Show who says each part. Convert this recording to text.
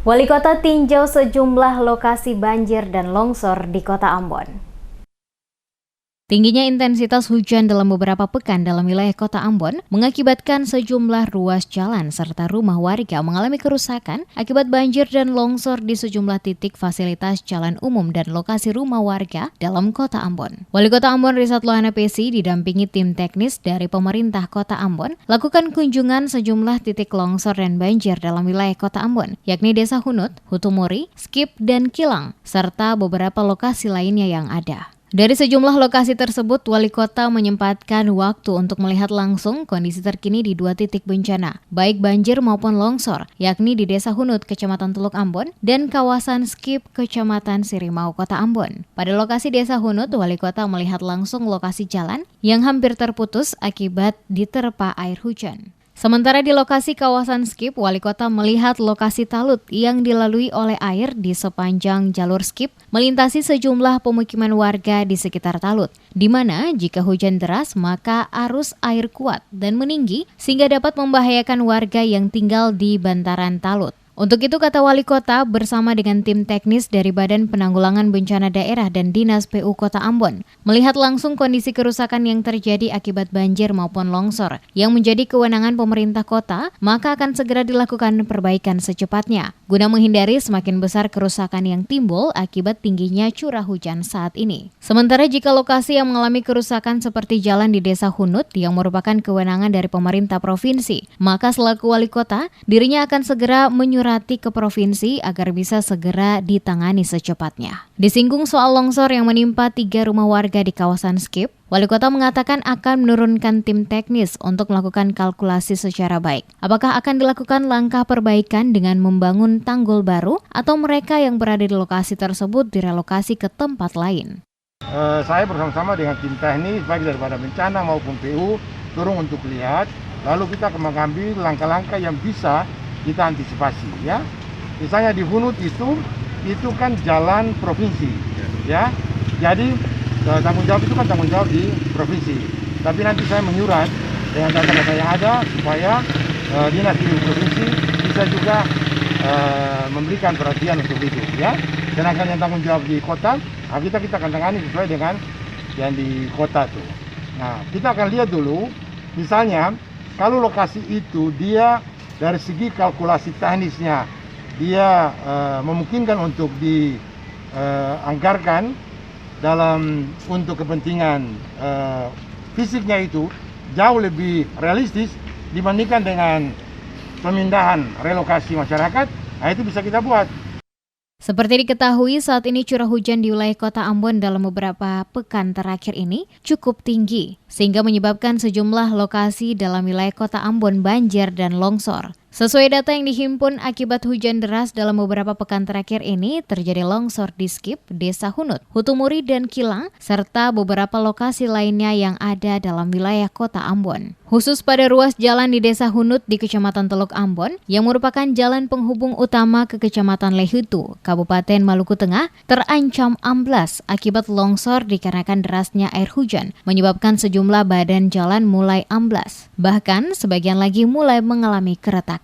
Speaker 1: Wali Kota tinjau sejumlah lokasi banjir dan longsor di Kota Ambon. Tingginya intensitas hujan dalam beberapa pekan dalam wilayah Kota Ambon mengakibatkan sejumlah ruas jalan serta rumah warga mengalami kerusakan akibat banjir dan longsor di sejumlah titik fasilitas jalan umum dan lokasi rumah warga dalam Kota Ambon. Wali Kota Ambon Risat Lohana Pesi didampingi tim teknis dari pemerintah Kota Ambon lakukan kunjungan sejumlah titik longsor dan banjir dalam wilayah Kota Ambon, yakni Desa Hunut, Hutumuri, Skip, dan Kilang, serta beberapa lokasi lainnya yang ada. Dari sejumlah lokasi tersebut, Wali Kota menyempatkan waktu untuk melihat langsung kondisi terkini di dua titik bencana, baik banjir maupun longsor, yakni di Desa Hunut, Kecamatan Teluk Ambon, dan kawasan Skip, Kecamatan Sirimau, Kota Ambon. Pada lokasi Desa Hunut, Wali Kota melihat langsung lokasi jalan yang hampir terputus akibat diterpa air hujan. Sementara di lokasi kawasan Skip, Wali Kota melihat lokasi talut yang dilalui oleh air di sepanjang jalur Skip melintasi sejumlah pemukiman warga di sekitar talut, di mana jika hujan deras maka arus air kuat dan meninggi sehingga dapat membahayakan warga yang tinggal di bantaran talut. Untuk itu, kata Wali Kota bersama dengan tim teknis dari Badan Penanggulangan Bencana Daerah dan Dinas PU Kota Ambon, melihat langsung kondisi kerusakan yang terjadi akibat banjir maupun longsor yang menjadi kewenangan pemerintah kota, maka akan segera dilakukan perbaikan secepatnya, guna menghindari semakin besar kerusakan yang timbul akibat tingginya curah hujan saat ini. Sementara jika lokasi yang mengalami kerusakan seperti jalan di Desa Hunut yang merupakan kewenangan dari pemerintah provinsi, maka selaku Wali Kota, dirinya akan segera menyurati ke provinsi agar bisa segera ditangani secepatnya. Disinggung soal longsor yang menimpa 3 rumah warga di kawasan Skip, Wali Kota mengatakan akan menurunkan tim teknis untuk melakukan kalkulasi secara baik. Apakah akan dilakukan langkah perbaikan dengan membangun tanggul baru atau mereka yang berada di lokasi tersebut direlokasi ke tempat lain?
Speaker 2: Saya bersama-sama dengan tim teknis baik daripada bencana maupun PU turun untuk lihat, lalu kita akan mengambil langkah-langkah yang bisa kita antisipasi, ya. Misalnya di Hunut itu kan jalan provinsi, ya. Jadi tanggung jawab itu kan tanggung jawab di provinsi. Tapi nanti saya menyurat dengan data-data yang ada supaya dinas di provinsi bisa juga memberikan perhatian untuk itu, ya. Sedangkan yang tanggung jawab di kota, kita akan tangani sesuai dengan yang di kota tuh. Nah, kita akan lihat dulu, misalnya kalau lokasi itu dia dari segi kalkulasi teknisnya dia memungkinkan untuk dianggarkan untuk kepentingan fisiknya itu jauh lebih realistis dibandingkan dengan pemindahan relokasi masyarakat, nah itu bisa kita buat.
Speaker 1: Seperti diketahui, saat ini curah hujan di wilayah Kota Ambon dalam beberapa pekan terakhir ini cukup tinggi, sehingga menyebabkan sejumlah lokasi dalam wilayah Kota Ambon banjir dan longsor. Sesuai data yang dihimpun akibat hujan deras dalam beberapa pekan terakhir ini, terjadi longsor di Skip, Desa Hunut, Hutumuri, dan Kilang, serta beberapa lokasi lainnya yang ada dalam wilayah Kota Ambon. Khusus pada ruas jalan di Desa Hunut di Kecamatan Teluk Ambon, yang merupakan jalan penghubung utama ke Kecamatan Lehutu, Kabupaten Maluku Tengah, terancam amblas akibat longsor dikarenakan derasnya air hujan, menyebabkan sejumlah badan jalan mulai amblas. Bahkan, sebagian lagi mulai mengalami keretakan.